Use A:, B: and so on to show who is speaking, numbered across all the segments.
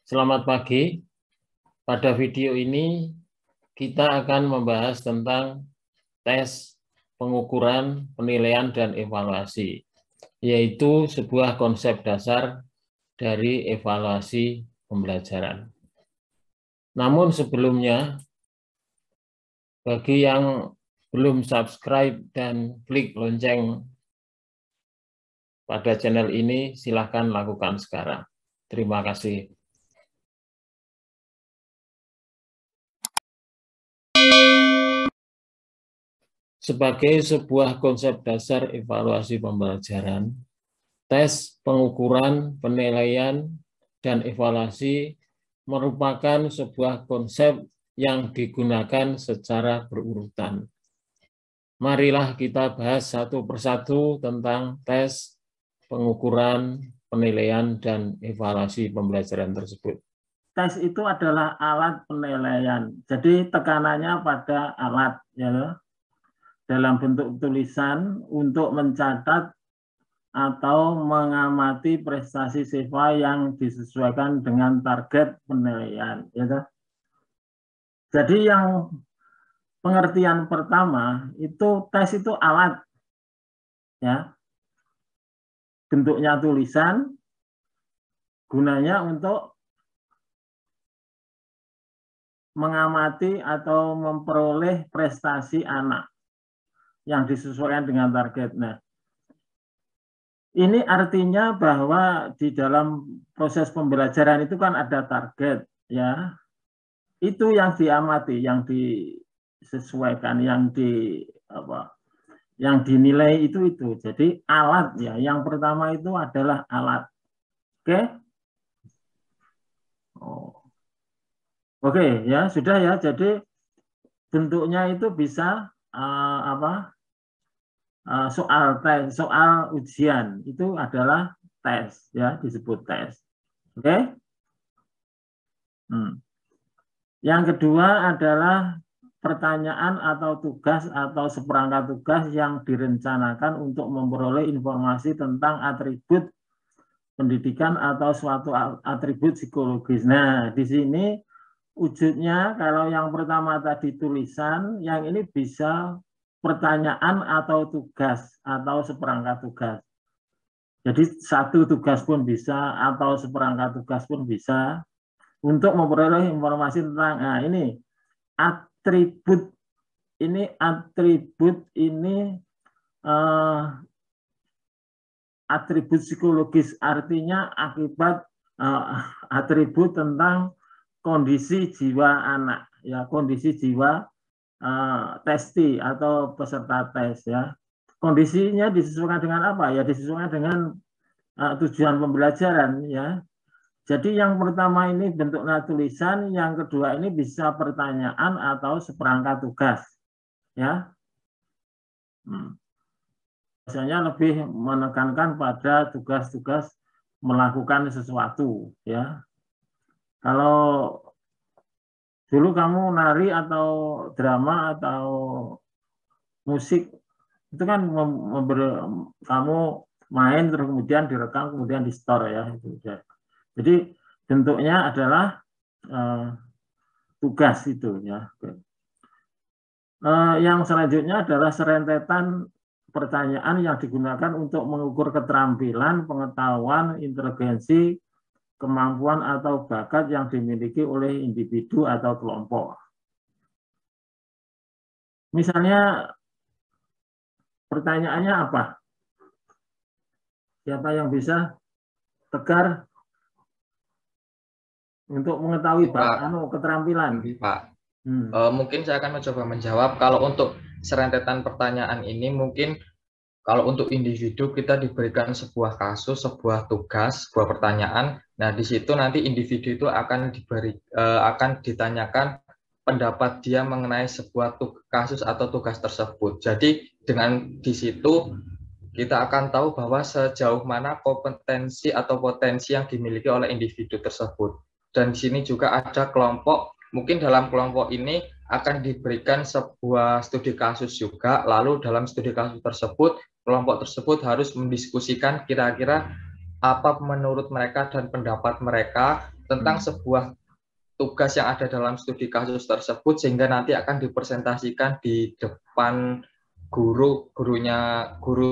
A: Selamat pagi. Pada video ini kita akan membahas tentang tes pengukuran, penilaian, dan evaluasi, yaitu sebuah konsep dasar dari evaluasi pembelajaran. Namun sebelumnya, bagi yang belum subscribe dan klik lonceng pada channel ini, silakan lakukan sekarang. Terima kasih. Sebagai sebuah konsep dasar evaluasi pembelajaran, tes pengukuran, penilaian, dan evaluasi merupakan sebuah konsep yang digunakan secara berurutan. Marilah kita bahas satu persatu tentang tes pengukuran, penilaian, dan evaluasi pembelajaran tersebut.
B: Tes itu adalah alat penilaian. Jadi tekanannya pada alat, ya, dalam bentuk tulisan untuk mencatat atau mengamati prestasi siswa yang disesuaikan dengan target penilaian. Ya. Jadi yang pengertian pertama itu tes itu alat, ya, bentuknya tulisan, gunanya untuk mengamati atau memperoleh prestasi anak yang disesuaikan dengan target. Nah, ini artinya bahwa di dalam proses pembelajaran itu kan ada target, ya. Itu yang diamati, yang disesuaikan, yang dinilai itu. Jadi alat, ya. Yang pertama itu adalah alat. Oke? Oh. Oke, ya, sudah ya. Jadi bentuknya itu bisa soal tes, soal ujian itu adalah tes, ya, disebut tes. Oke? Yang kedua adalah pertanyaan atau tugas atau seperangkat tugas yang direncanakan untuk memperoleh informasi tentang atribut pendidikan atau suatu atribut psikologis. Nah, di sini wujudnya kalau yang pertama tadi tulisan, yang ini bisa pertanyaan atau tugas atau seperangkat tugas. Jadi satu tugas pun bisa atau seperangkat tugas pun bisa untuk memperoleh informasi tentang ini atribut atribut psikologis, artinya akibat atribut tentang kondisi jiwa anak, ya, kondisi jiwa testi atau peserta tes, ya. Kondisinya disesuaikan dengan apa? Ya, disesuaikan dengan tujuan pembelajaran, ya. Jadi yang pertama ini bentuknya tulisan, yang kedua ini bisa pertanyaan atau seperangkat tugas, ya. Biasanya lebih menekankan pada tugas-tugas melakukan sesuatu, ya. Kalau dulu kamu nari atau drama atau musik itu kan kamu main terus kemudian direkam kemudian di store, ya. Jadi bentuknya adalah tugas itu, ya. Yang selanjutnya adalah serentetan pertanyaan yang digunakan untuk mengukur keterampilan, pengetahuan, inteligensi, kemampuan atau bakat yang dimiliki oleh individu atau kelompok. Misalnya pertanyaannya apa? Siapa yang bisa? Tegar untuk mengetahui keterampilan.
C: Pak. Mungkin saya akan mencoba menjawab. Kalau untuk serentetan pertanyaan ini, mungkin kalau untuk individu kita diberikan sebuah kasus, sebuah tugas, sebuah pertanyaan. Nah, di situ nanti individu itu akan ditanyakan pendapat dia mengenai sebuah kasus atau tugas tersebut. Jadi dengan di situ kita akan tahu bahwa sejauh mana kompetensi atau potensi yang dimiliki oleh individu tersebut. Dan di sini juga ada kelompok. Mungkin dalam kelompok ini akan diberikan sebuah studi kasus juga, lalu dalam studi kasus tersebut, kelompok tersebut harus mendiskusikan kira-kira apa menurut mereka dan pendapat mereka tentang sebuah tugas yang ada dalam studi kasus tersebut sehingga nanti akan dipresentasikan di depan guru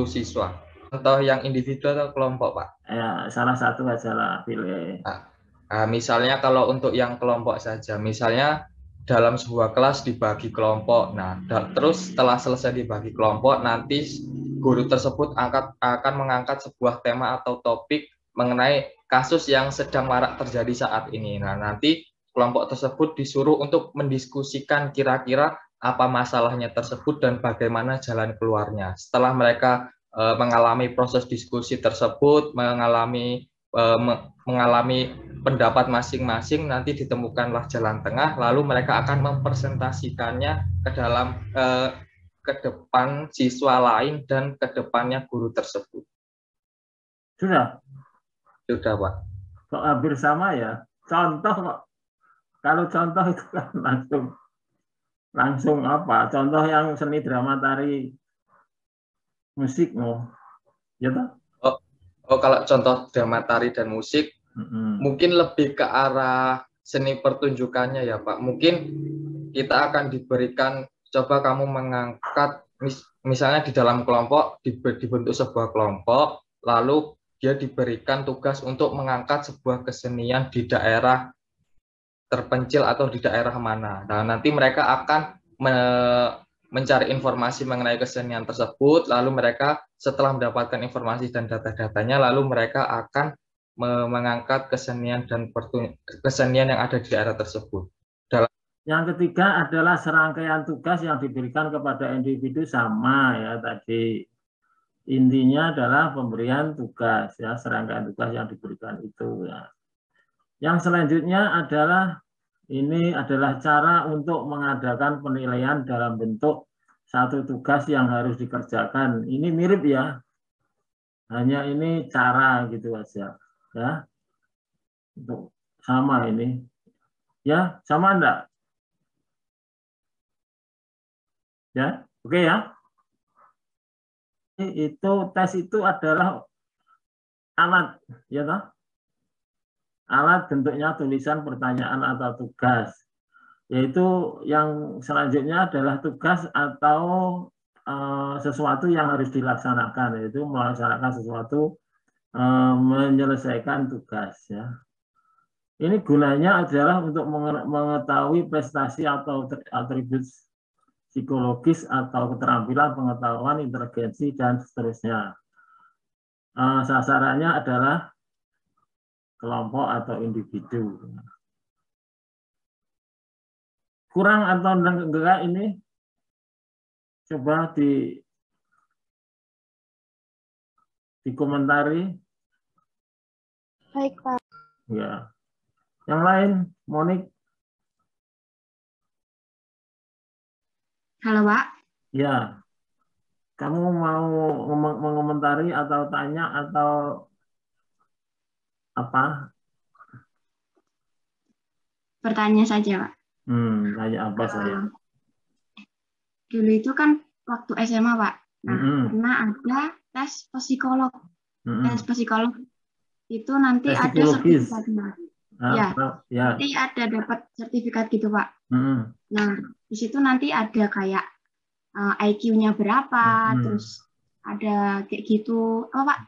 C: siswa. Contoh yang individu atau kelompok, Pak?
B: Ya, salah satu aja lah pilih.
C: Nah, misalnya kalau untuk yang kelompok saja, misalnya dalam sebuah kelas dibagi kelompok. Nah, terus setelah selesai dibagi kelompok, nanti guru tersebut akan mengangkat sebuah tema atau topik mengenai kasus yang sedang marak terjadi saat ini. Nah, nanti kelompok tersebut disuruh untuk mendiskusikan kira-kira apa masalahnya tersebut dan bagaimana jalan keluarnya. Setelah mereka mengalami proses diskusi tersebut, mengalami pendapat masing-masing, nanti ditemukanlah jalan tengah, lalu mereka akan mempresentasikannya ke depan siswa lain dan ke depannya guru tersebut.
B: Sudah?
C: Sudah, Pak.
B: Kok hampir sama ya? Contoh kok. Kalau contoh itu kan langsung apa? Contoh yang seni drama tari musik, ya toh?
C: Oh, kalau contoh drama tari dan musik, mungkin lebih ke arah seni pertunjukannya ya, Pak. Mungkin kita akan diberikan, coba kamu mengangkat, misalnya di dalam kelompok, dibentuk sebuah kelompok, lalu dia diberikan tugas untuk mengangkat sebuah kesenian di daerah terpencil atau di daerah mana. Nah, nanti mereka akan mencari informasi mengenai kesenian tersebut, lalu mereka setelah mendapatkan informasi dan data-datanya, lalu mereka akan mengangkat kesenian yang ada di daerah tersebut.
B: Yang ketiga adalah serangkaian tugas yang diberikan kepada individu sama ya tadi. Intinya adalah pemberian tugas ya, serangkaian tugas yang diberikan itu ya. Yang selanjutnya adalah ini adalah cara untuk mengadakan penilaian dalam bentuk satu tugas yang harus dikerjakan. Ini mirip ya. Hanya ini cara gitu aja ya. Untuk sama ini. Ya, sama enggak? Ya, oke ya. Itu tes itu adalah alat ya toh? Alat bentuknya tulisan pertanyaan atau tugas. Yaitu yang selanjutnya adalah tugas atau sesuatu yang harus dilaksanakan, yaitu melaksanakan sesuatu, menyelesaikan tugas ya. Ini gunanya adalah untuk mengetahui prestasi atau atribut psikologis atau keterampilan, pengetahuan, inteligensi, dan seterusnya. Sasarannya adalah kelompok atau individu. Kurang atau enggak ini? Coba dikomentari.
D: Baik, Pak.
B: Ya. Yang lain, Monik?
D: Halo, Pak.
B: Ya. Kamu mau mengomentari atau tanya atau apa?
D: Bertanya saja, Pak.
B: Tanya apa saya?
D: Dulu itu kan waktu SMA, Pak. Nah, pernah ada tes psikolog. Tes psikolog itu nanti
B: tes
D: ada sertifikatnya. Nanti ada dapat sertifikat gitu, Pak. Nah, di situ nanti ada kayak IQ-nya berapa, terus ada kayak gitu, apa Pak?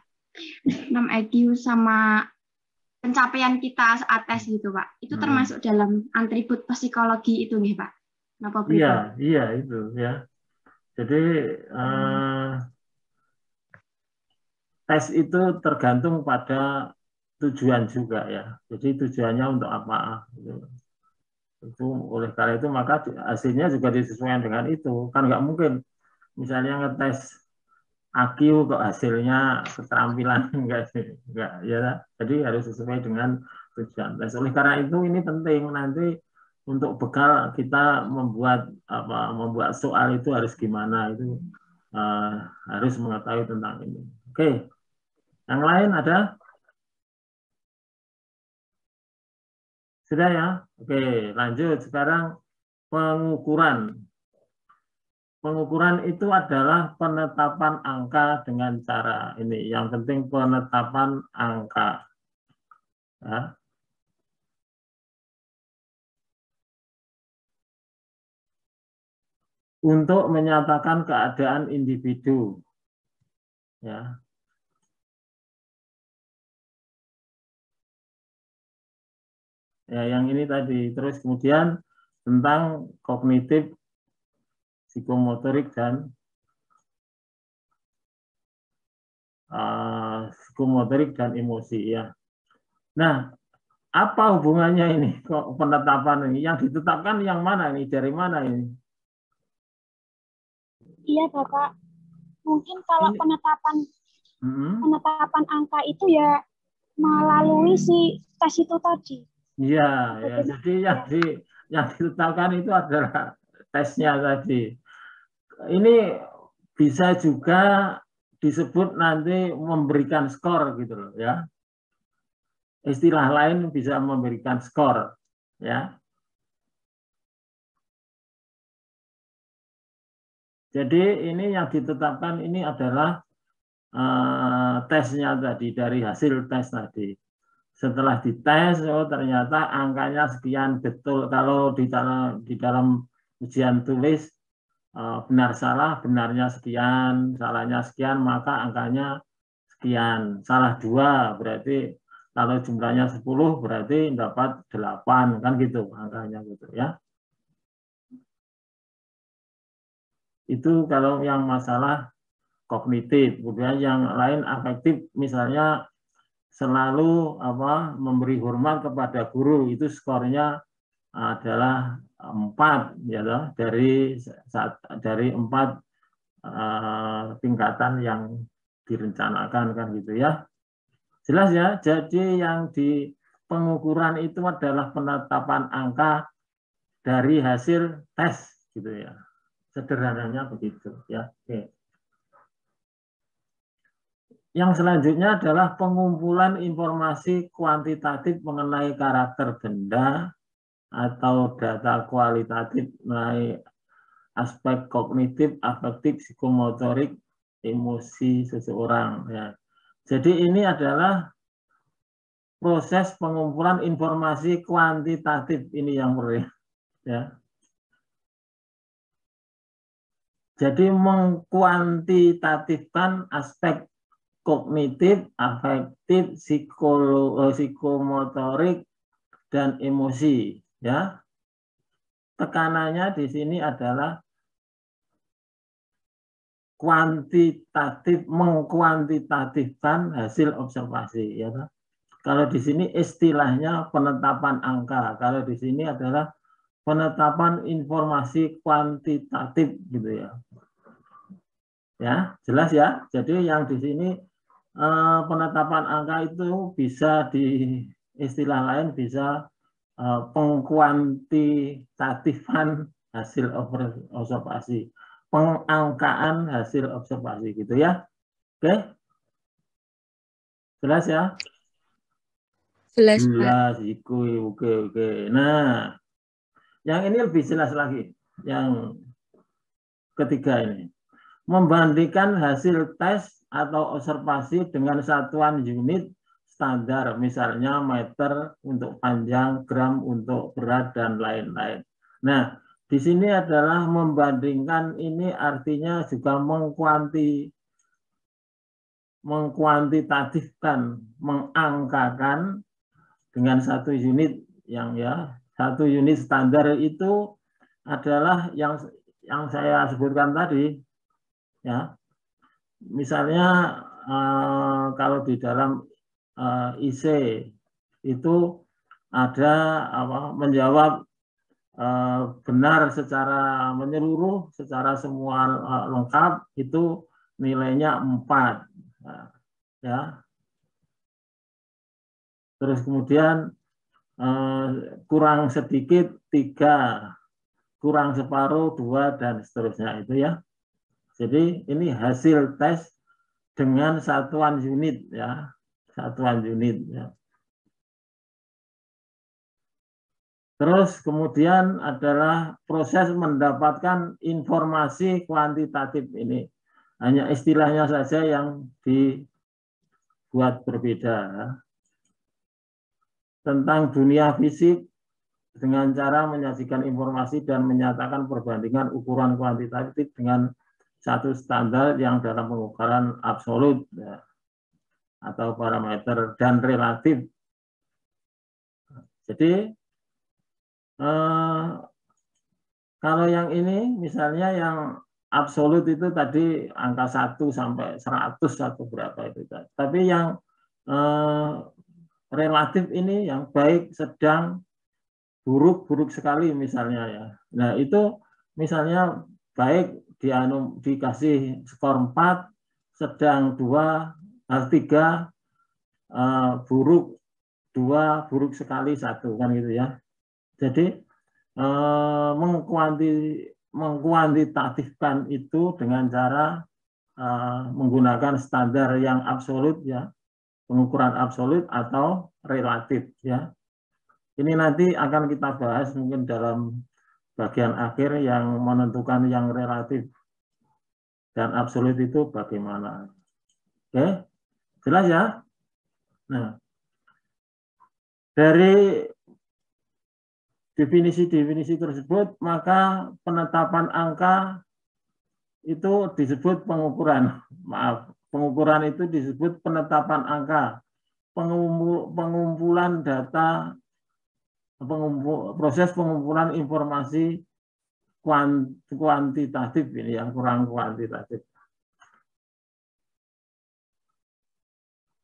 D: 6 IQ sama pencapaian kita saat tes gitu, Pak. Itu termasuk dalam atribut psikologi itu nih, Pak. Kenapa
B: iya itu ya. Jadi tes itu tergantung pada tujuan juga ya. Jadi tujuannya untuk apa? Itu oleh karena itu maka hasilnya juga disesuaikan dengan itu. Kan nggak mungkin misalnya ngetes IQ kok hasilnya keterampilan enggak ya. Jadi harus sesuai dengan tujuan tes. Oleh karena itu ini penting nanti untuk bekal kita membuat soal itu harus gimana itu harus mengetahui tentang ini. Oke. Yang lain ada? Sudah ya? Oke, lanjut. Sekarang pengukuran. Pengukuran itu adalah penetapan angka dengan cara ini. Yang penting penetapan angka. Ya. untuk menyatakan keadaan individu. Ya. Ya, yang ini tadi. Terus kemudian tentang kognitif, psikomotorik dan emosi ya. Nah, apa hubungannya ini kok penetapan ini? Yang ditetapkan yang mana ini? Dari mana ini?
E: Iya, Bapak. Mungkin kalau penetapan angka itu ya melalui si tes itu tadi.
B: Iya, ya. Jadi yang ditetapkan itu adalah tesnya tadi. Ini bisa juga disebut nanti memberikan skor gitu loh ya. Istilah lain bisa memberikan skor ya. Jadi ini yang ditetapkan ini adalah tesnya tadi, dari hasil tes tadi. Setelah dites, oh ternyata angkanya sekian, betul. Kalau di dalam ujian tulis benar salah, benarnya sekian, salahnya sekian, maka angkanya sekian. Salah 2 berarti kalau jumlahnya 10 berarti dapat 8, kan gitu angkanya gitu ya. Itu kalau yang masalah kognitif. Kemudian yang lain afektif, misalnya selalu memberi hormat kepada guru, itu skornya adalah 4 ya toh, dari 4 tingkatan yang direncanakan kan gitu ya. Jelas ya. Jadi yang di pengukuran itu adalah penetapan angka dari hasil tes gitu ya. Sederhananya begitu ya. Oke. Yang selanjutnya adalah pengumpulan informasi kuantitatif mengenai karakter benda atau data kualitatif mengenai aspek kognitif, afektif, psikomotorik, emosi seseorang. Ya. Jadi ini adalah proses pengumpulan informasi kuantitatif ini yang perlu ya. Jadi mengkuantitatifkan aspek kognitif, afektif, psikomotorik, dan emosi. Ya, tekanannya di sini adalah kuantitatif, mengkuantitatifkan hasil observasi. Ya, kalau di sini istilahnya penetapan angka, kalau di sini adalah penetapan informasi kuantitatif, gitu ya. Ya, jelas ya. Jadi yang di sini penetapan angka itu bisa di istilah lain bisa pengkuantitatifan hasil observasi, pengangkaan hasil observasi gitu ya. Oke, jelas ya?
E: Jelas,
B: Pak. Oke. Nah, yang ini lebih jelas lagi. Yang ketiga ini, membandingkan hasil tes atau observasi dengan satuan unit standar, misalnya meter untuk panjang, gram untuk berat, dan lain-lain. Nah, di sini adalah membandingkan, ini artinya juga mengkuantitatifkan, mengangkakan dengan satu unit yang ya, satu unit standar itu adalah yang saya sebutkan tadi. Ya, misalnya kalau di dalam IC itu ada menjawab benar secara menyeluruh, secara semua lengkap, itu nilainya 4. Nah, ya. Terus kemudian kurang sedikit 3, kurang separuh 2, dan seterusnya itu ya. Jadi ini hasil tes dengan satuan unit ya, satuan unit ya. Terus kemudian adalah proses mendapatkan informasi kuantitatif ini. Hanya istilahnya saja yang dibuat berbeda. Tentang dunia fisik, dengan cara menyajikan informasi dan menyatakan perbandingan ukuran kuantitatif dengan satu standar yang dalam pengukuran absolut ya, atau parameter dan relatif. Jadi kalau yang ini misalnya yang absolut itu tadi angka 1 sampai 100 atau berapa itu. Tapi yang relatif ini yang baik, sedang, buruk, buruk sekali misalnya ya. Nah itu misalnya baik dikasih skor 4, sedang 2, 3, buruk 2, buruk sekali 1 kan gitu ya. Jadi mengkuantitatifkan itu dengan cara menggunakan standar yang absolut ya, pengukuran absolut atau relatif ya. Ini nanti akan kita bahas mungkin dalam bagian akhir yang menentukan yang relatif dan absolut itu bagaimana. Oke, jelas ya? Nah, dari definisi-definisi tersebut, maka penetapan angka itu disebut pengukuran. Maaf, pengukuran itu disebut penetapan angka. Pengumpulan data, proses pengumpulan informasi kuantitatif ini yang kurang kuantitatif.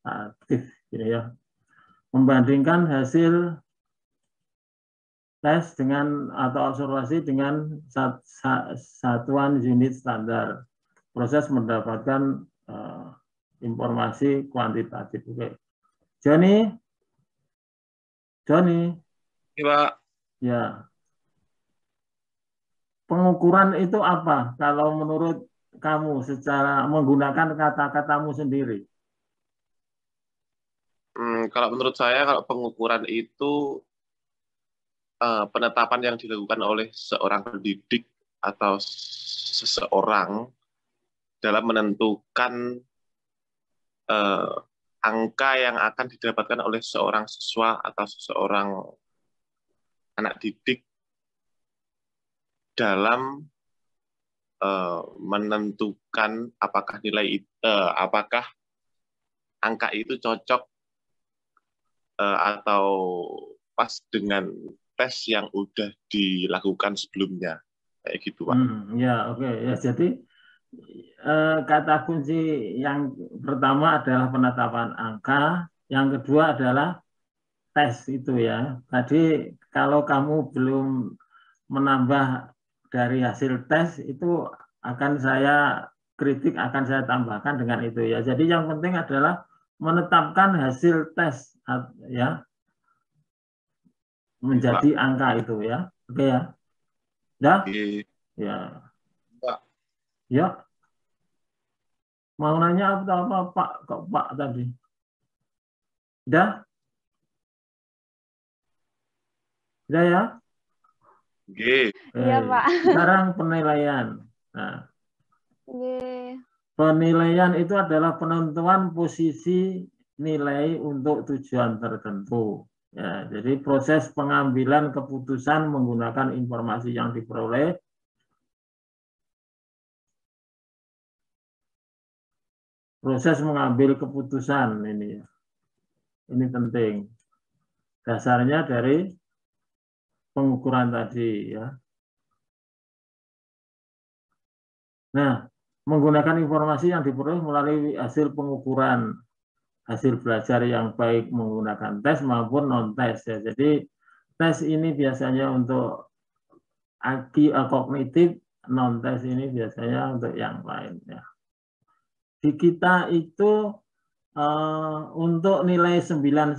B: Aktif ini ya. Membandingkan hasil tes dengan atau observasi dengan satuan unit standar. Proses mendapatkan informasi kuantitatif. Oke. Johnny?
F: Ya, Pak.
B: Ya. Pengukuran itu apa kalau menurut kamu secara menggunakan kata-katamu sendiri?
F: Kalau menurut saya, kalau pengukuran itu penetapan yang dilakukan oleh seorang pendidik atau seseorang dalam menentukan angka yang akan didapatkan oleh seorang siswa atau seseorang anak didik dalam menentukan apakah apakah angka itu cocok atau pas dengan tes yang udah dilakukan sebelumnya, kayak gitu, Pak.
B: Ya, oke. Ya, jadi kata kunci yang pertama adalah penetapan angka, yang kedua adalah tes itu ya. Tadi kalau kamu belum menambah dari hasil tes itu akan saya kritik, akan saya tambahkan dengan itu ya. Jadi yang penting adalah menetapkan hasil tes ya menjadi angka itu ya. Oke ya. Dah? Ya.
F: Pak.
B: Ya. Mau nanya apa Pak? Kok Pak tadi? Dah? Sudah ya?
E: Iya, Pak.
B: Sekarang penilaian. Nah, penilaian itu adalah penentuan posisi nilai untuk tujuan tertentu. Ya, jadi proses pengambilan keputusan menggunakan informasi yang diperoleh proses mengambil keputusan ini ya. Ini penting. Dasarnya dari pengukuran tadi ya. Nah, menggunakan informasi yang diperoleh melalui hasil pengukuran hasil belajar yang baik menggunakan tes maupun non-tes ya. Jadi tes ini biasanya untuk kognitif, non-tes ini biasanya untuk yang lain ya. Di kita itu untuk nilai 91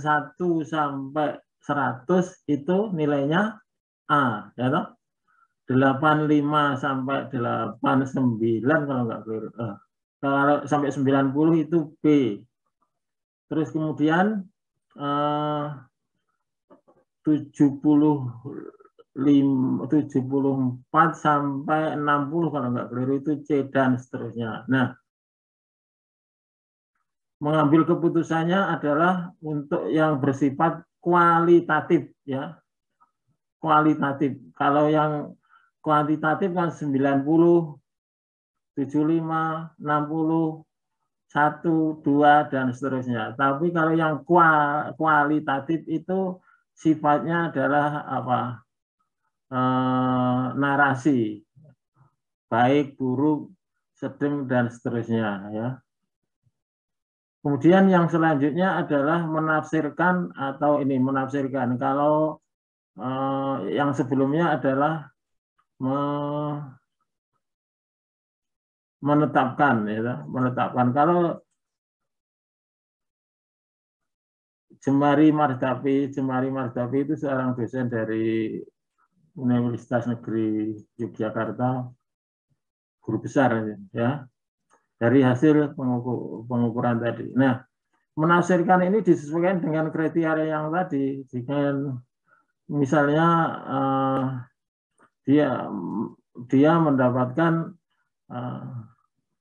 B: sampai 100 itu nilainya A ya toh. 85 sampai 89 kalau nggak keliru. Kalau sampai 90 itu B. Terus kemudian 74 sampai 60 kalau nggak keliru itu C dan seterusnya. Nah, mengambil keputusannya adalah untuk yang bersifat kualitatif ya. kualitatif. Kalau yang kuantitatif kan 90, 75, 60, 1, 2, dan seterusnya. Tapi kalau yang kualitatif itu sifatnya adalah apa? Narasi, baik, buruk, sedang, dan seterusnya. Ya. Kemudian yang selanjutnya adalah menafsirkan atau ini menafsirkan. Kalau yang sebelumnya adalah menetapkan, ya, menetapkan. Kalau Jemari Mardapi itu seorang dosen dari Universitas Negeri Yogyakarta, guru besar, ya, dari hasil pengukuran tadi. Nah, menafsirkan ini disesuaikan dengan kriteria yang tadi. Jika misalnya dia mendapatkan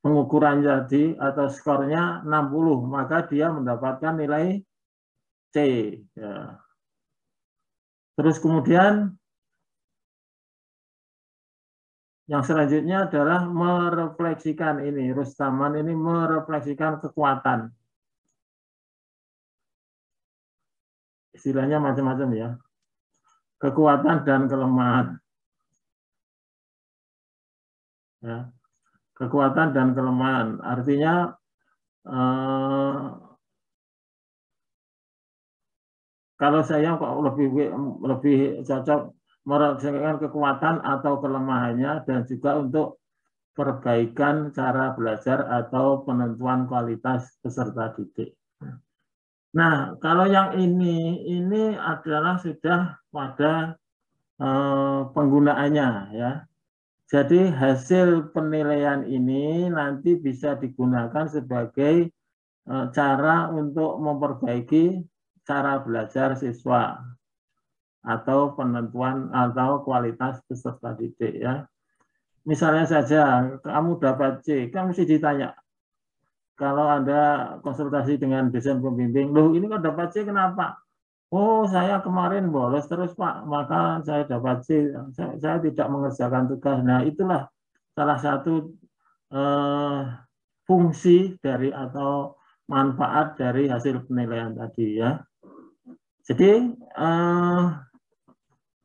B: pengukuran jadi atau skornya 60, maka dia mendapatkan nilai C. Ya. Terus kemudian yang selanjutnya adalah merefleksikan ini. Rustaman ini merefleksikan kekuatan. Istilahnya macam-macam ya. Kekuatan dan kelemahan. Ya. Kekuatan dan kelemahan. Artinya kalau saya kok lebih cocok merefleksikan kekuatan atau kelemahannya dan juga untuk perbaikan cara belajar atau penentuan kualitas peserta didik. Nah, kalau yang ini adalah sudah pada penggunaannya, ya. Jadi hasil penilaian ini nanti bisa digunakan sebagai cara untuk memperbaiki cara belajar siswa atau penentuan atau kualitas peserta didik, ya. Misalnya saja kamu dapat C, kan mesti ditanya. Kalau Anda konsultasi dengan dosen pembimbing, loh ini kok dapat C kenapa? Oh, saya kemarin bolos terus Pak, maka saya dapat C. Saya tidak mengerjakan tugas. Nah, itulah salah satu fungsi dari atau manfaat dari hasil penilaian tadi, ya. Jadi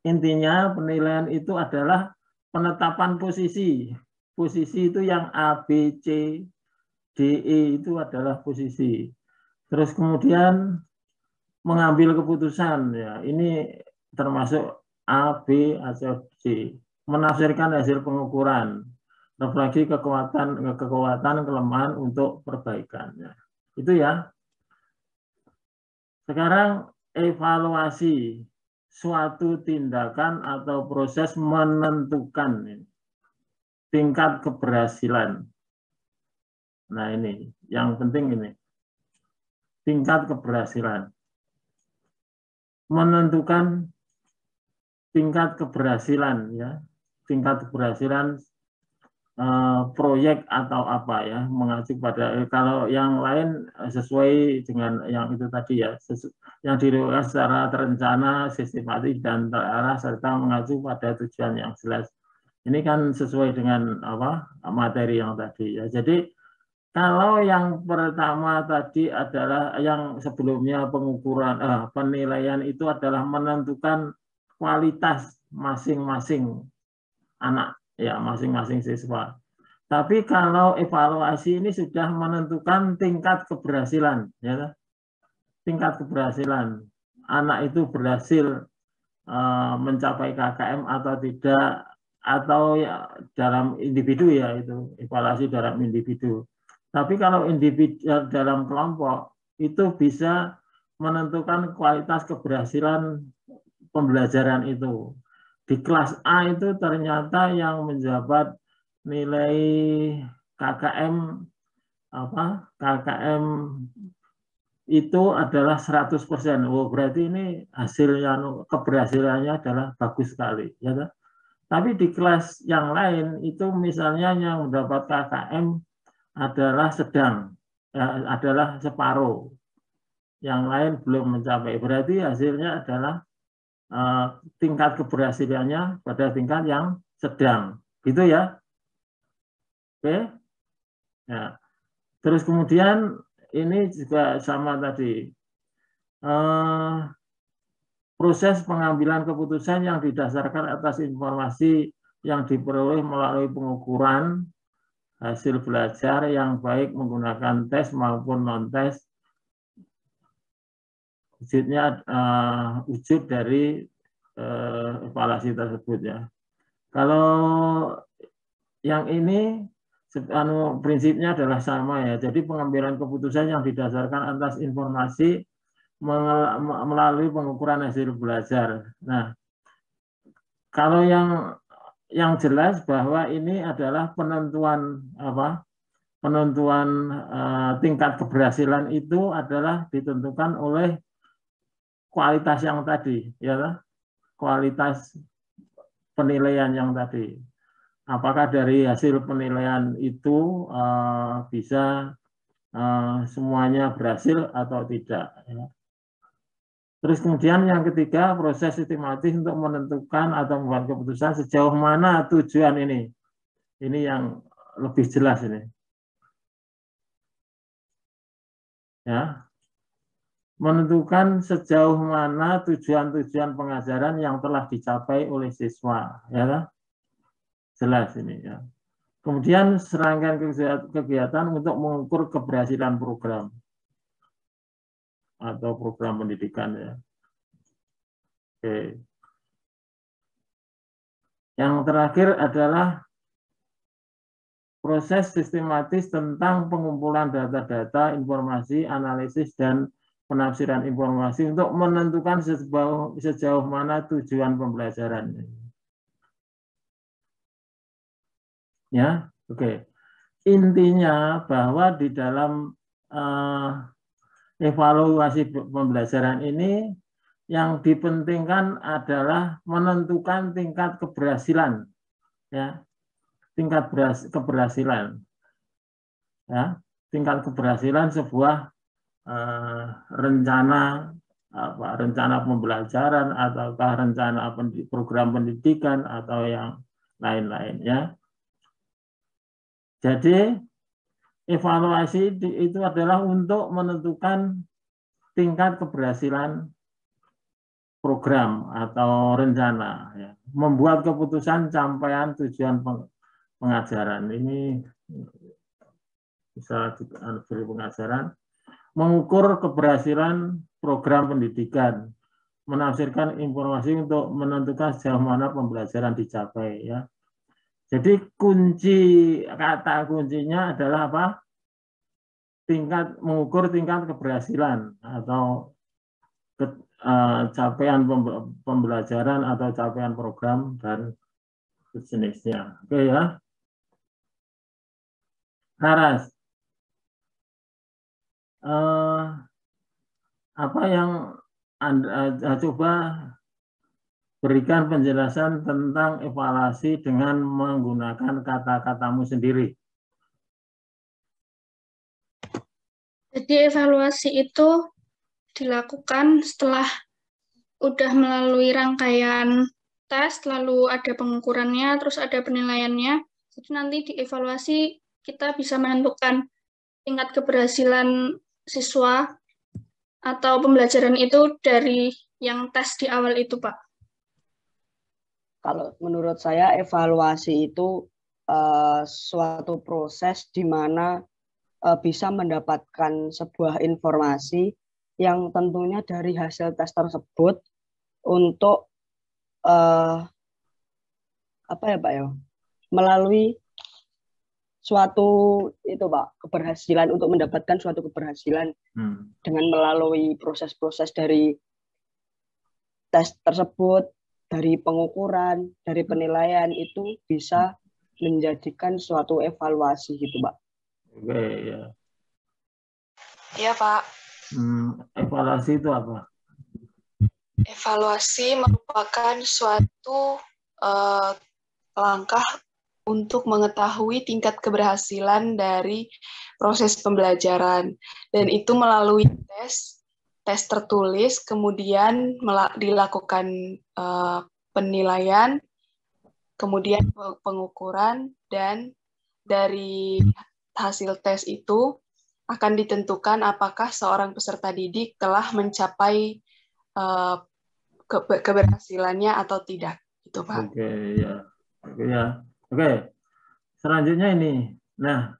B: intinya penilaian itu adalah penetapan posisi. Posisi itu yang A, B, C, D, E itu adalah posisi. Terus kemudian mengambil keputusan, ya, ini termasuk A, B, atau C. Menafsirkan hasil pengukuran, refleksi kekuatan, kelemahan untuk perbaikannya. Itu ya. Sekarang evaluasi suatu tindakan atau proses menentukan tingkat keberhasilan. Nah ini, yang penting ini. Tingkat keberhasilan. Menentukan tingkat keberhasilan, ya, tingkat keberhasilan proyek atau apa, ya, mengacu pada kalau yang lain sesuai dengan yang itu tadi, ya, yang dilakukan secara terencana, sistematis dan terarah serta mengacu pada tujuan yang jelas. Ini kan sesuai dengan apa materi yang tadi, ya. Jadi kalau yang pertama tadi adalah yang sebelumnya pengukuran penilaian itu adalah menentukan kualitas masing-masing anak, ya, masing-masing siswa. Tapi kalau evaluasi ini sudah menentukan tingkat keberhasilan, ya. Tingkat keberhasilan anak itu berhasil mencapai KKM atau tidak, atau ya dalam individu, ya, itu evaluasi dalam individu. Tapi kalau individu dalam kelompok itu bisa menentukan kualitas keberhasilan pembelajaran itu. Di kelas A itu ternyata yang menjabat nilai KKM itu adalah 100%. Oh, berarti ini hasilnya keberhasilannya adalah bagus sekali, ya. Tapi di kelas yang lain itu misalnya yang mendapat KKM adalah sedang, ya, adalah separuh, yang lain belum mencapai. Berarti hasilnya adalah tingkat keberhasilannya pada tingkat yang sedang, gitu ya. Oke. Ya. Terus kemudian ini juga sama tadi. Proses pengambilan keputusan yang didasarkan atas informasi yang diperoleh melalui pengukuran hasil belajar yang baik menggunakan tes maupun non-tes. Wujudnya wujud dari evaluasi tersebut ya. Kalau yang ini prinsipnya adalah sama ya. Jadi pengambilan keputusan yang didasarkan atas informasi melalui pengukuran hasil belajar. Nah, kalau yang jelas bahwa ini adalah penentuan tingkat keberhasilan itu adalah ditentukan oleh kualitas yang tadi, ya, kualitas penilaian yang tadi. Apakah dari hasil penilaian itu bisa semuanya berhasil atau tidak? Ya. Terus kemudian yang ketiga, proses sistematis untuk menentukan atau membuat keputusan sejauh mana tujuan ini. Ini yang lebih jelas ini. Ya. Menentukan sejauh mana tujuan-tujuan pengajaran yang telah dicapai oleh siswa, ya, jelas ini ya. Kemudian serangkaian kegiatan untuk mengukur keberhasilan program atau program pendidikan ya. Oke. Yang terakhir adalah proses sistematis tentang pengumpulan data-data, informasi, analisis dan penafsiran informasi untuk menentukan sejauh mana tujuan pembelajaran. Ya, oke. Intinya bahwa di dalam evaluasi pembelajaran ini yang dipentingkan adalah menentukan tingkat keberhasilan, ya, tingkat keberhasilan, ya, tingkat keberhasilan sebuah rencana pembelajaran ataukah rencana program pendidikan atau yang lain-lain ya. Jadi evaluasi itu adalah untuk menentukan tingkat keberhasilan program atau rencana ya. Membuat keputusan capaian tujuan pengajaran. Ini bisa beri pengajaran. Mengukur keberhasilan program pendidikan, menafsirkan informasi untuk menentukan sejauh mana pembelajaran dicapai ya. Jadi kata kuncinya adalah apa? Mengukur tingkat keberhasilan atau capaian pembelajaran atau capaian program dan sejenisnya. Oke ya. Haras. Apa yang Anda coba berikan penjelasan tentang evaluasi dengan menggunakan kata-katamu sendiri.
E: Jadi evaluasi itu dilakukan setelah udah melalui rangkaian tes, lalu ada pengukurannya, terus ada penilaiannya. Jadi nanti di evaluasi kita bisa menentukan tingkat keberhasilan siswa atau pembelajaran itu dari yang tes di awal itu, Pak.
G: Kalau menurut saya evaluasi itu suatu proses di mana bisa mendapatkan sebuah informasi yang tentunya dari hasil tes tersebut untuk melalui suatu itu Pak, keberhasilan untuk mendapatkan suatu keberhasilan dengan melalui proses-proses dari tes tersebut, dari pengukuran, dari penilaian itu bisa menjadikan suatu evaluasi gitu Pak.
B: Oke ya.
H: Iya Pak.
B: Evaluasi itu apa?
H: Evaluasi merupakan suatu langkah untuk mengetahui tingkat keberhasilan dari proses pembelajaran. Dan itu melalui tes tes tertulis, kemudian dilakukan penilaian, kemudian pengukuran, dan dari hasil tes itu akan ditentukan apakah seorang peserta didik telah mencapai keberhasilannya atau tidak, gitu Pak.
B: Oke, ya. Oke, ya. Oke. Selanjutnya ini. Nah,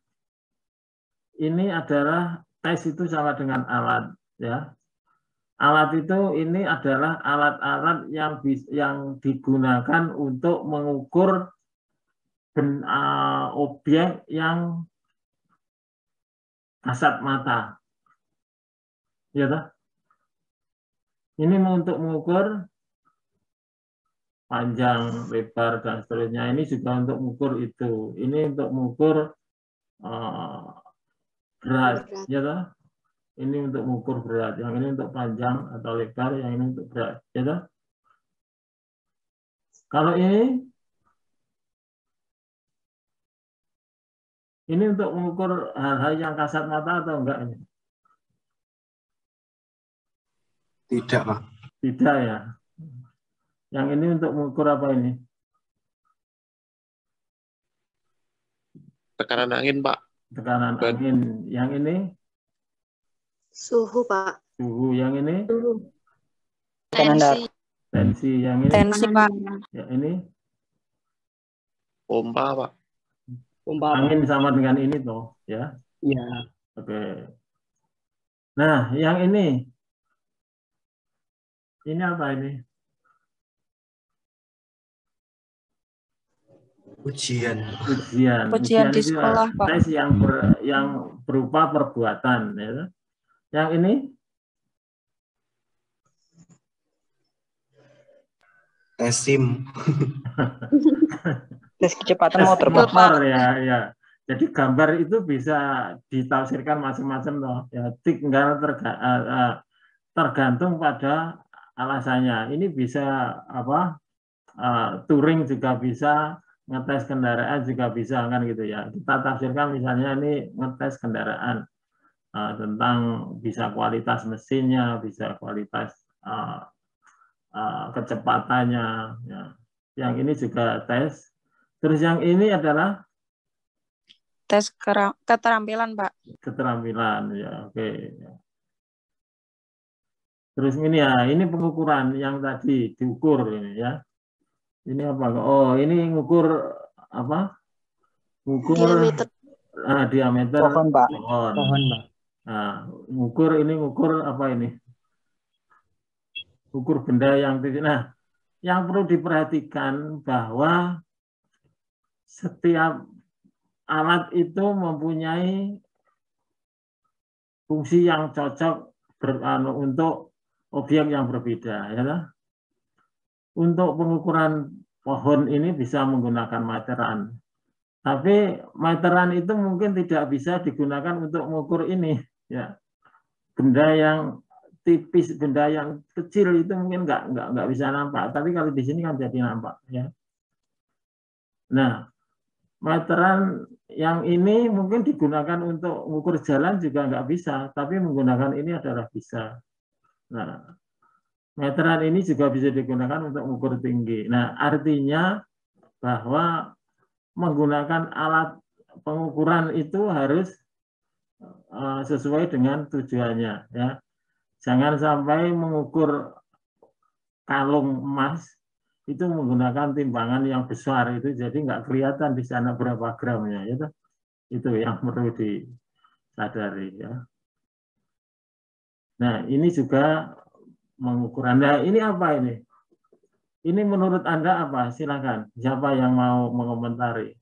B: ini adalah tes itu sama dengan alat, ya. Alat itu ini adalah alat-alat yang digunakan untuk mengukur objek yang kasat mata. Ya toh? Ini untuk mengukur panjang, lebar, dan seterusnya. Ini juga untuk mengukur itu. Ini untuk mengukur berat. Ya toh? Ini untuk mengukur berat. Yang ini untuk panjang atau lebar, yang ini untuk berat. Ya toh? Kalau ini untuk mengukur hal-hal yang kasat mata atau enggak ini?
I: Tidak, Pak.
B: Tidak ya. Yang ini untuk mengukur apa ini?
F: Tekanan angin, Pak.
B: Tekanan angin. Yang ini?
J: Suhu, Pak.
B: Suhu. Yang ini?
J: Suhu.
B: Tensi. Tensi. Yang ini?
J: Tensi, Pak.
B: Ya, ini?
F: Pompa, Pak.
G: Pompa.
B: Angin sama dengan ini toh, ya?
G: Iya.
B: Oke. Nah, yang ini? Ini apa ini?
I: Ujian.
B: Ujian
J: di sekolah, Pak.
B: Tes yang berupa perbuatan. Ya. Yang ini?
I: Tes SIM.
G: Tes kecepatan motor, Pak.
B: Ya. Jadi gambar itu bisa ditafsirkan macam-macam toh. Ya, tinggal tergantung pada alasannya. Ini bisa apa? Touring juga bisa, ngetes kendaraan juga bisa kan gitu ya. Kita tafsirkan misalnya ini ngetes kendaraan tentang bisa kualitas mesinnya, bisa kualitas kecepatannya. Ya. Yang ini juga tes. Terus yang ini adalah
J: tes keterampilan, Pak.
B: Keterampilan, ya, oke. Terus ini ya, ini pengukuran yang tadi diukur ini ya. Ini apa? Oh, ini ngukur apa? Ngukur diameter
G: pohon, Pak.
B: Pohon,
G: Pak.
B: Nah, ngukur apa ini? Ukur benda yang titik. Nah, yang perlu diperhatikan bahwa setiap alat itu mempunyai fungsi yang cocok untuk objek yang berbeda. Ya. Untuk pengukuran pohon ini bisa menggunakan meteran. Tapi meteran itu mungkin tidak bisa digunakan untuk mengukur ini. Ya. Benda yang tipis, benda yang kecil itu mungkin nggak bisa nampak. Tapi kalau di sini kan jadi nampak. Ya. Nah, meteran yang ini mungkin digunakan untuk mengukur jalan juga nggak bisa, tapi menggunakan ini adalah bisa. Nah, meteran ini juga bisa digunakan untuk mengukur tinggi. Nah, artinya bahwa menggunakan alat pengukuran itu harus sesuai dengan tujuannya. Ya. Jangan sampai mengukur kalung emas itu menggunakan timbangan yang besar itu jadi nggak kelihatan di sana berapa gramnya itu yang perlu disadari ya. Nah ini juga mengukuran. Nah ini apa ini? Ini menurut Anda apa? Silakan. Siapa yang mau mengomentari?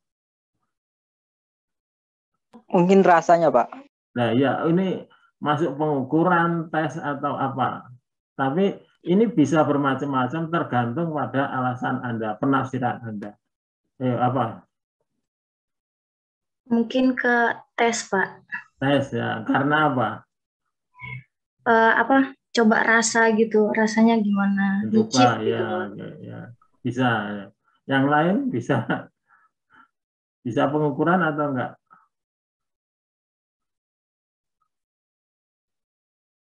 G: Mungkin rasanya, Pak.
B: Nah ya ini masuk pengukuran, tes atau apa? Tapi ini bisa bermacam-macam tergantung pada alasan Anda, penafsiran Anda. Apa?
K: Mungkin ke tes, Pak.
B: Tes ya, karena apa?
K: Coba rasa gitu, rasanya gimana?
B: Coba ya, bisa. Yang lain bisa pengukuran atau enggak?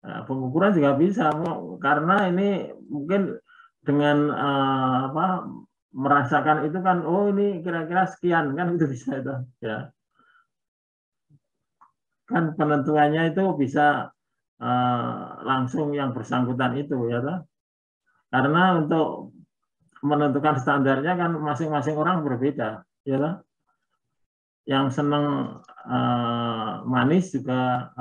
B: pengukuran juga bisa, karena ini mungkin dengan merasakan itu kan, oh ini kira-kira sekian kan, itu bisa itu ya. Kan penentuannya itu bisa langsung yang bersangkutan itu ya toh. Karena untuk menentukan standarnya kan masing-masing orang berbeda ya toh. Yang senang manis juga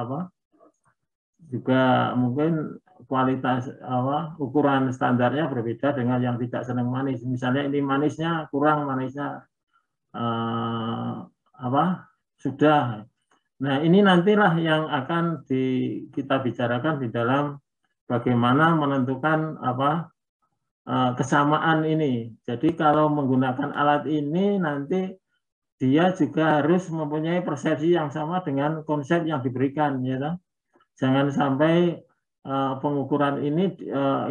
B: juga mungkin kualitas ukuran standarnya berbeda dengan yang tidak senang manis. Misalnya ini manisnya kurang, manisnya sudah. Nah, ini nantilah yang akan kita bicarakan di dalam bagaimana menentukan kesamaan ini. Jadi kalau menggunakan alat ini nanti dia juga harus mempunyai persepsi yang sama dengan konsep yang diberikan, ya toh. Jangan sampai pengukuran ini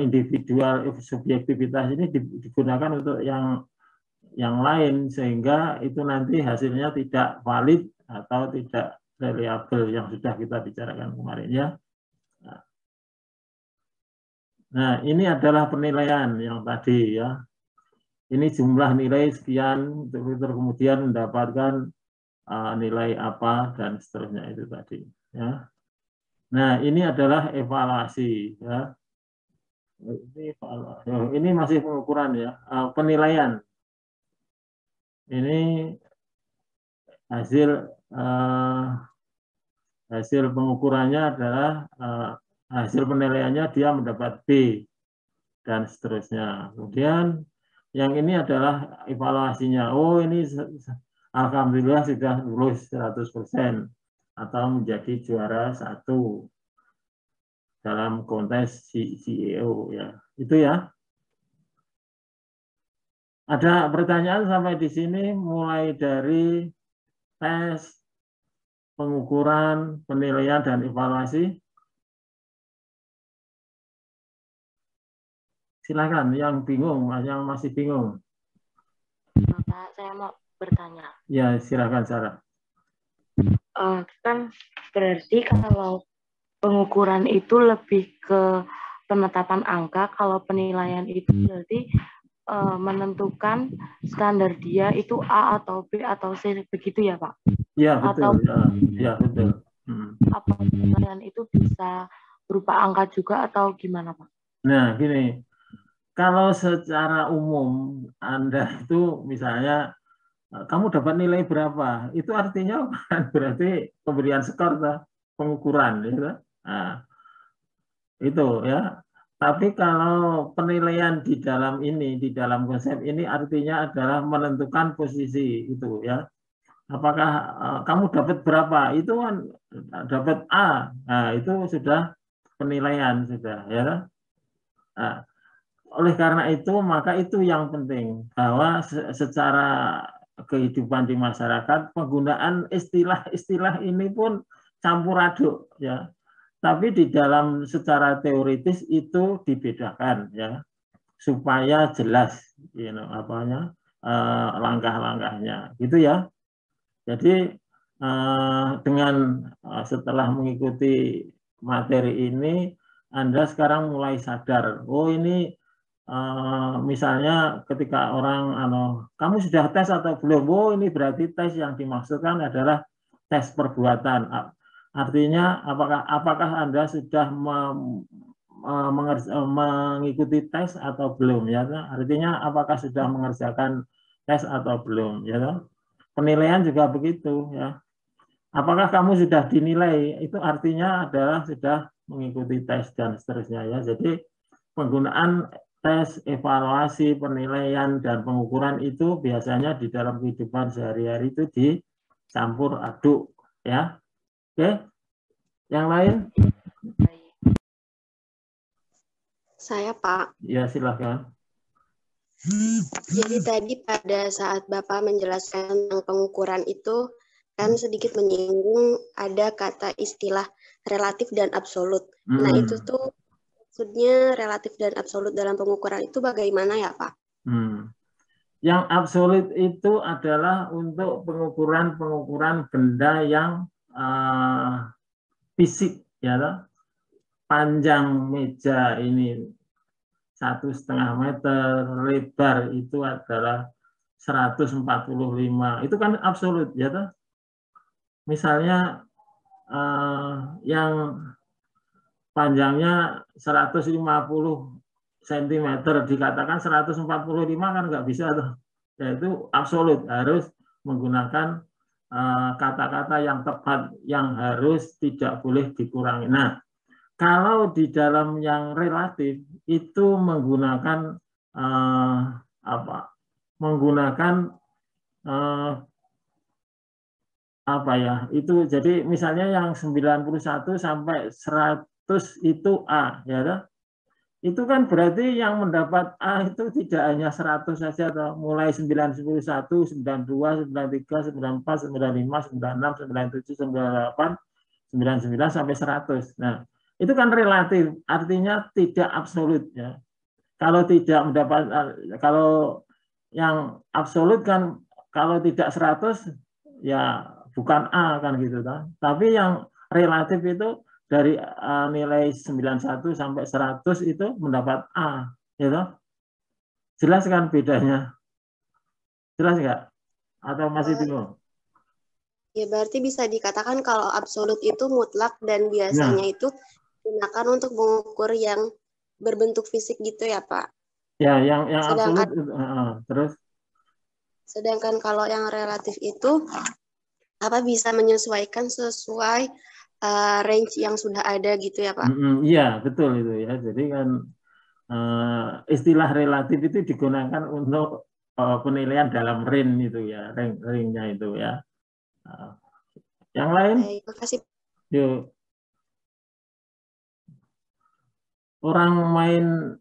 B: individual subjektivitas ini digunakan untuk yang lain, sehingga itu nanti hasilnya tidak valid atau tidak reliable yang sudah kita bicarakan kemarin ya. Nah, ini adalah penilaian yang tadi ya. Ini jumlah nilai sekian, kemudian mendapatkan nilai apa dan seterusnya itu tadi ya. Nah, ini adalah evaluasi ya. Ini masih pengukuran ya, penilaian. Ini hasil pengukurannya adalah hasil penilaiannya dia mendapat B dan seterusnya. Kemudian yang ini adalah evaluasinya. Oh, ini alhamdulillah sudah lulus 100%. Atau menjadi juara 1 dalam kontes CEO ya. Itu ya. Ada pertanyaan sampai di sini mulai dari tes, pengukuran, penilaian dan evaluasi? Silakan yang bingung, yang masih bingung.
L: Bapak, saya mau bertanya.
B: Ya, silakan Sarah.
L: Kan berarti kalau pengukuran itu lebih ke penetapan angka, kalau penilaian itu berarti menentukan standar dia itu A atau B atau C, begitu ya Pak?
B: Ya betul. Ya betul.
L: Apa penilaian itu bisa berupa angka juga atau gimana Pak?
B: Nah gini, kalau secara umum Anda itu misalnya kamu dapat nilai berapa? Itu artinya berarti pemberian skor, pengukuran, gitu. Nah, itu ya. Tapi kalau penilaian di dalam ini, di dalam konsep ini artinya adalah menentukan posisi itu ya. Apakah kamu dapat berapa? Itu kan dapat A. Nah, itu sudah penilaian sudah ya. Nah, oleh karena itu maka itu yang penting bahwa secara kehidupan di masyarakat penggunaan istilah-istilah ini pun campur aduk ya, tapi di dalam secara teoritis itu dibedakan ya supaya jelas langkah-langkahnya gitu ya. Jadi dengan setelah mengikuti materi ini Anda sekarang mulai sadar, oh ini misalnya ketika orang kamu sudah tes atau belum? Oh ini berarti tes yang dimaksudkan adalah tes perbuatan. Artinya apakah Anda sudah mengikuti tes atau belum ya? Artinya apakah sudah mengerjakan tes atau belum ya? Penilaian juga begitu ya. Apakah kamu sudah dinilai? Itu artinya adalah sudah mengikuti tes dan seterusnya ya. Jadi penggunaan tes, evaluasi, penilaian, dan pengukuran itu biasanya di dalam kehidupan sehari-hari itu dicampur aduk. Ya, oke. Yang lain?
H: Saya, Pak.
B: Ya, silakan.
H: Jadi tadi pada saat Bapak menjelaskan tentang pengukuran itu, kan sedikit menyinggung ada kata istilah relatif dan absolut. Nah, itu tuh maksudnya relatif dan absolut dalam pengukuran itu bagaimana ya Pak?
B: Yang absolut itu adalah untuk pengukuran benda yang fisik ya, panjang meja ini 1,5 meter, lebar itu adalah 145. Itu kan absolut ya toh. Misalnya yang panjangnya 150 cm dikatakan 145 kan nggak bisa tuh. Yaitu absolut, harus menggunakan kata-kata yang tepat yang harus tidak boleh dikurangi. Nah, kalau di dalam yang relatif itu menggunakan menggunakan apa ya? Itu jadi misalnya yang 91 sampai 100 itu A, ya. Itu kan berarti yang mendapat A itu tidak hanya 100 saja, atau mulai 9, 10, 1, 92, 93, 94, 95, 96, 97, 98, 99 sampai 100. Nah, itu kan relatif, artinya tidak absolut ya. Kalau tidak mendapat, kalau yang absolut kan kalau tidak 100 ya bukan A kan gitu kan. Tapi yang relatif itu dari nilai 91 sampai 100 itu mendapat A, gitu. Jelas kan bedanya? Jelas nggak? Atau masih bingung?
H: Ya berarti bisa dikatakan kalau absolut itu mutlak dan biasanya itu digunakan untuk mengukur yang berbentuk fisik gitu ya Pak?
B: Ya, yang absolut terus.
H: Sedangkan kalau yang relatif itu apa bisa menyesuaikan sesuai range yang sudah ada gitu ya Pak?
B: Iya, betul itu ya. Jadi kan istilah relatif itu digunakan untuk penilaian dalam range itu ya, range-nya itu ya. Yang lain?
H: Baik, makasih.
B: Yuk. Orang main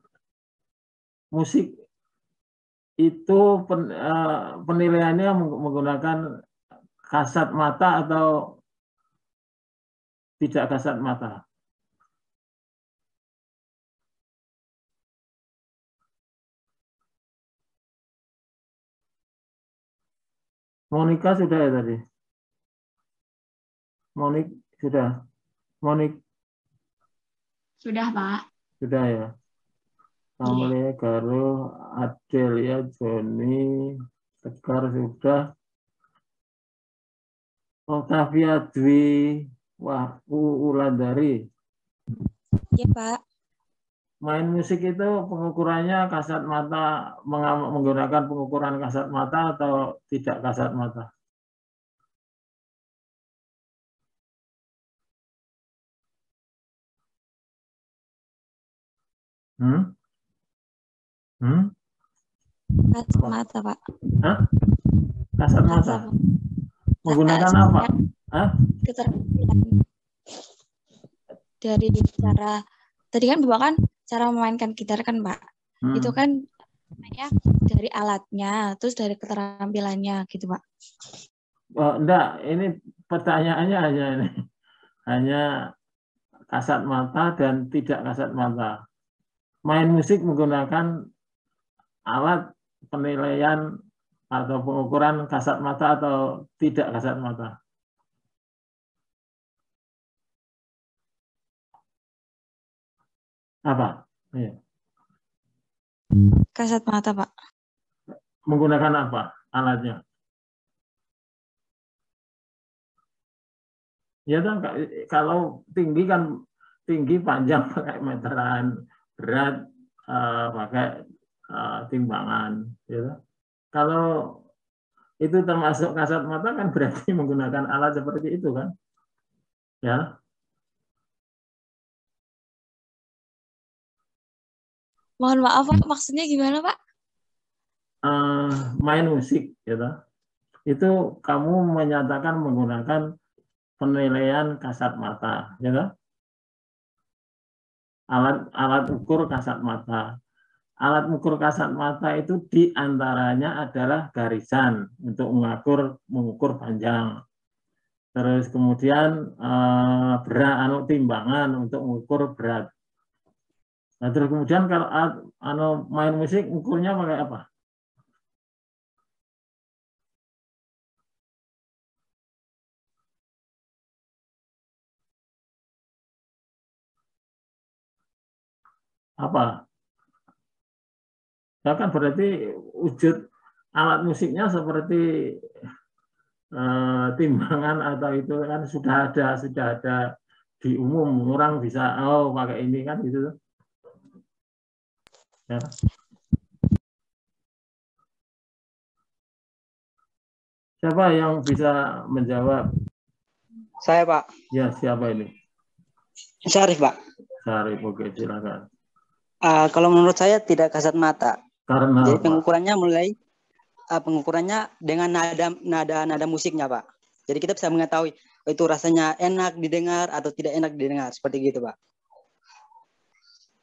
B: musik itu penilaiannya menggunakan kasat mata atau tidak kasat mata? Monika sudah ya tadi? Monik sudah? Monik?
D: Sudah, Pak.
B: Sudah ya? Amelia, Garo, Adelia, Joni, Tegar sudah. Octavia Dwi Wulandari.
J: Ya, Pak.
B: Main musik itu pengukurannya kasat mata, menggunakan pengukuran kasat mata atau tidak kasat mata?
J: Kasat mata, Pak.
B: Hah? Kasat mata? Menggunakan apa? Hah?
J: Keterampilan dari cara, tadi kan Bapak kan cara memainkan gitar kan Pak, itu kan namanya dari alatnya, terus dari keterampilannya gitu Pak.
B: Oh, enggak, ini pertanyaannya hanya kasat mata dan tidak kasat mata. Main musik menggunakan alat penilaian atau pengukuran kasat mata atau tidak kasat mata? Apa? Ya.
J: Kasat mata, Pak.
B: Menggunakan apa alatnya? Ya kan, kalau tinggi kan tinggi, panjang pakai meteran, berat pakai timbangan. Ya. Kalau itu termasuk kasat mata kan berarti menggunakan alat seperti itu kan? Ya.
J: Mohon maaf Pak, maksudnya gimana Pak?
B: Main musik, gitu. Itu kamu menyatakan menggunakan penilaian kasat mata, gitu. Alat ukur kasat mata. Alat ukur kasat mata itu diantaranya adalah garisan untuk mengukur panjang. Terus kemudian berat, timbangan untuk mengukur berat. Nah, terus kemudian kalau main musik ukurnya pakai apa? apa? Ya kan berarti wujud alat musiknya seperti timbangan atau itu kan sudah ada di umum, orang bisa pakai ini kan gitu. Ya. Siapa yang bisa menjawab?
M: Saya, Pak.
B: Ya, siapa ini?
M: Syarif, Pak.
B: Syarif, oke, silakan.
M: Kalau menurut saya tidak kasat mata.
B: Karena
M: jadi pengukurannya dengan nada musiknya, Pak. Jadi kita bisa mengetahui itu rasanya enak didengar atau tidak enak didengar, seperti gitu, Pak.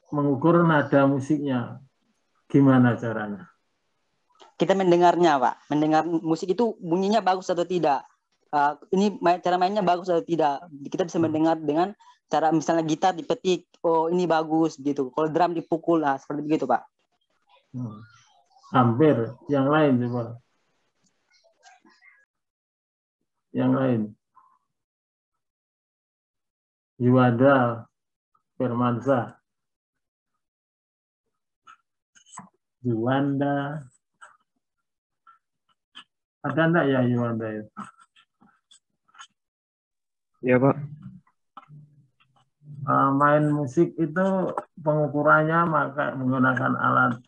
B: Mengukur nada musiknya, gimana caranya?
M: Kita mendengarnya, Pak. Mendengar musik itu bunyinya bagus atau tidak. Ini cara mainnya bagus atau tidak. Kita bisa mendengar dengan cara misalnya gitar dipetik, oh ini bagus gitu. Kalau drum dipukul, seperti begitu, Pak.
B: Hampir. Yang lain coba. Yang lain. Yuwanda, Firmansyah. Yuwanda. Ada enggak ya Yuwanda itu?
N: Ya, Pak.
B: Main musik itu pengukurannya menggunakan alat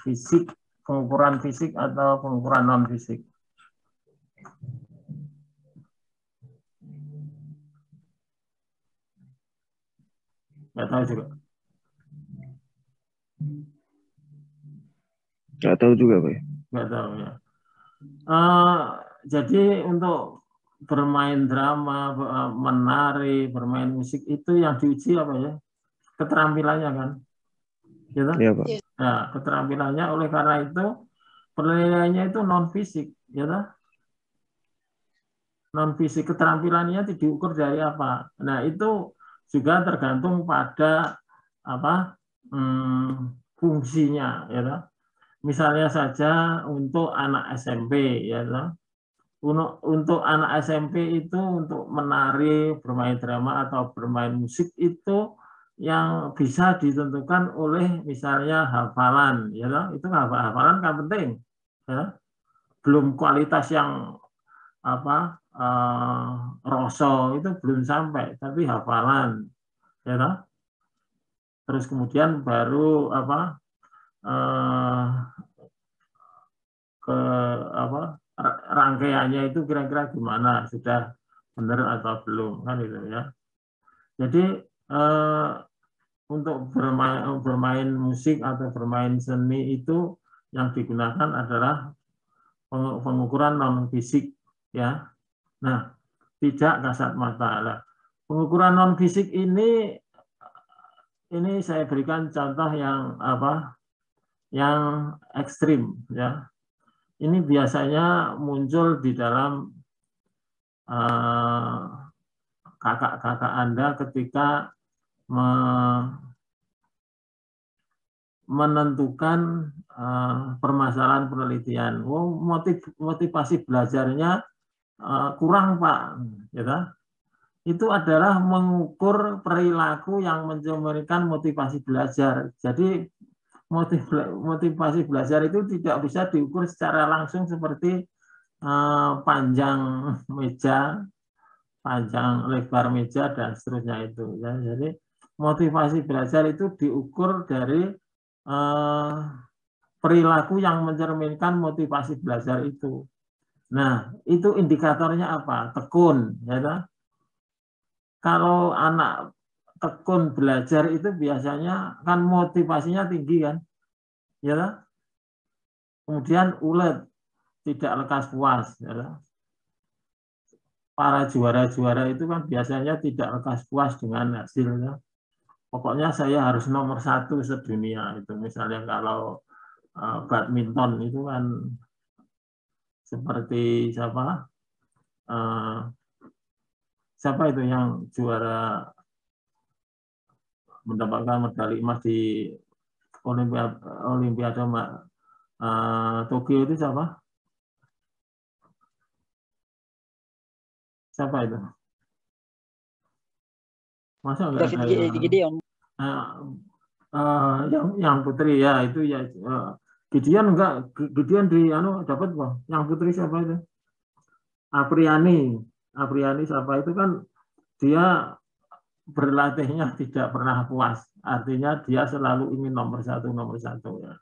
B: fisik, pengukuran fisik atau pengukuran non fisik. Nggak tahu juga.
N: Nggak tahu juga, Pak.
B: Nggak tahu ya. Jadi untuk bermain drama, menari, bermain musik itu yang diuji apa ya? Keterampilannya kan? Gitu?
N: Iya, Pak.
B: Nah, keterampilannya oleh karena itu penilaiannya itu non fisik, gitu? Non fisik, keterampilannya diukur dari apa? Nah, itu juga tergantung pada apa? Fungsinya, gitu. Misalnya saja untuk anak SMP, ya, untuk anak SMP itu untuk menari, bermain drama atau bermain musik itu yang bisa ditentukan oleh misalnya hafalan, ya, itu hafalan kan penting, ya. Belum kualitas yang apa rosol itu belum sampai, tapi hafalan, ya. Terus kemudian baru apa ke apa rangkaiannya itu kira-kira gimana, sudah benar atau belum kan itu ya. Jadi untuk bermain musik atau bermain seni itu yang digunakan adalah pengukuran non fisik ya. Nah, tidak kasat mata. Nah, pengukuran non fisik ini saya berikan contoh yang apa? Yang ekstrim ya. Ini biasanya muncul di dalam kakak-kakak Anda ketika menentukan permasalahan penelitian. Motivasi belajarnya kurang, Pak. Ya, itu adalah mengukur perilaku yang mencerminkan motivasi belajar. Jadi motivasi belajar itu tidak bisa diukur secara langsung seperti panjang meja, panjang lebar meja dan seterusnya itu. Ya, jadi motivasi belajar itu diukur dari perilaku yang mencerminkan motivasi belajar itu. Nah, itu indikatornya apa? Tekun, ya. Kalau anak tekun belajar itu biasanya kan motivasinya tinggi kan, ya. Kemudian ulet, tidak lekas puas, ya. Para juara-juara itu kan biasanya tidak lekas puas dengan hasilnya. Pokoknya saya harus nomor 1 sedunia itu. Misalnya kalau badminton itu kan seperti siapa? Siapa itu yang juara mendapatkan medali emas di Olimpiade Tokyo itu siapa? Siapa itu? Masa enggak ada yang putri ya itu ya Gideon enggak, Gideon di dapat Bang. Yang putri siapa itu? Apriani siapa itu kan dia berlatihnya tidak pernah puas. Artinya dia selalu ingin nomor satu ya.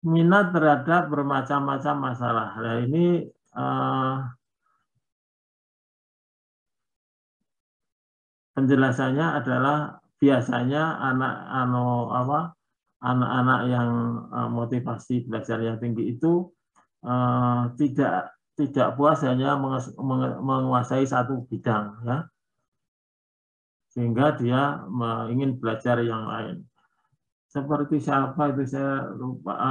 B: Minat terhadap bermacam-macam masalah. Nah ini penjelasannya adalah biasanya anak-anak yang motivasi belajar yang tinggi itu tidak puas hanya menguasai satu bidang, ya, sehingga dia ingin belajar yang lain. Seperti siapa itu saya lupa,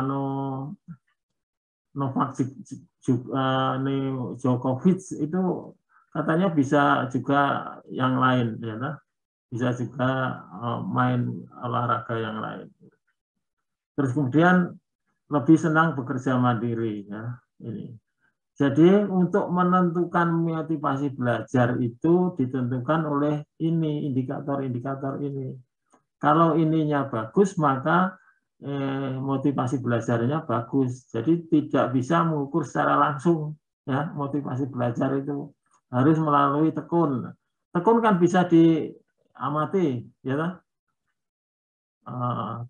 B: Novak Djokovic itu katanya bisa juga yang lain, ya, bisa juga main olahraga yang lain. Terus kemudian lebih senang bekerja mandiri, ya, ini. Jadi untuk menentukan motivasi belajar itu ditentukan oleh ini indikator-indikator ini. Kalau ininya bagus maka motivasi belajarnya bagus. Jadi tidak bisa mengukur secara langsung, ya, motivasi belajar itu harus melalui tekun. Tekun kan bisa diamati, ya.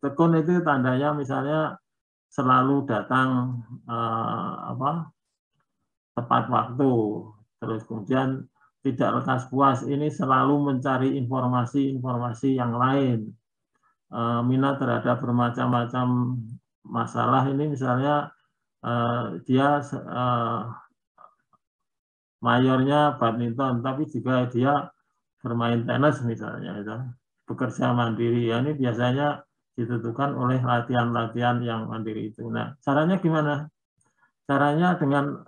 B: Tekun itu tandanya misalnya selalu datang tepat waktu, terus kemudian tidak lekas puas, ini selalu mencari informasi yang lain. Minat terhadap bermacam-macam masalah ini misalnya dia mayornya badminton, tapi juga dia bermain tenis misalnya, itu bekerja mandiri, ya, ini biasanya ditentukan oleh latihan-latihan yang mandiri itu. Nah, caranya gimana? Caranya dengan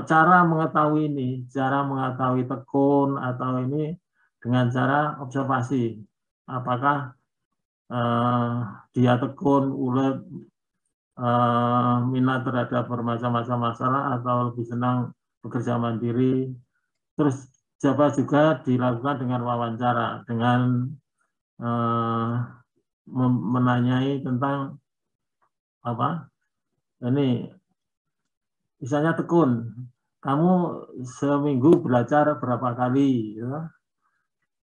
B: cara mengetahui ini, cara mengetahui tekun atau ini dengan cara observasi. Apakah dia tekun, ulet, minat terhadap bermacam-macam masalah atau lebih senang bekerja mandiri. Terus coba juga dilakukan dengan wawancara, dengan menanyai tentang ini, misalnya tekun, kamu seminggu belajar berapa kali, ya?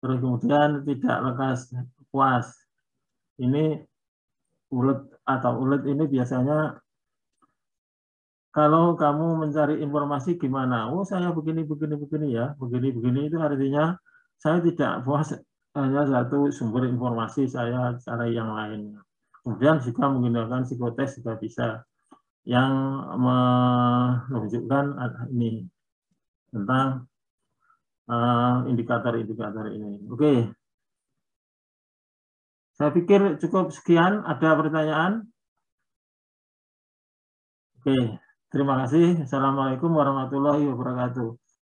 B: Terus kemudian tidak lekas puas. Ini ulet ini biasanya kalau kamu mencari informasi gimana? Oh, saya begini ya, begini itu artinya saya tidak puas hanya satu sumber informasi, saya cari yang lain. Kemudian juga menggunakan psikotes juga bisa, yang menunjukkan ini tentang indikator-indikator ini. Oke. Saya pikir cukup sekian. Ada pertanyaan? Oke, terima kasih. Assalamualaikum warahmatullahi wabarakatuh.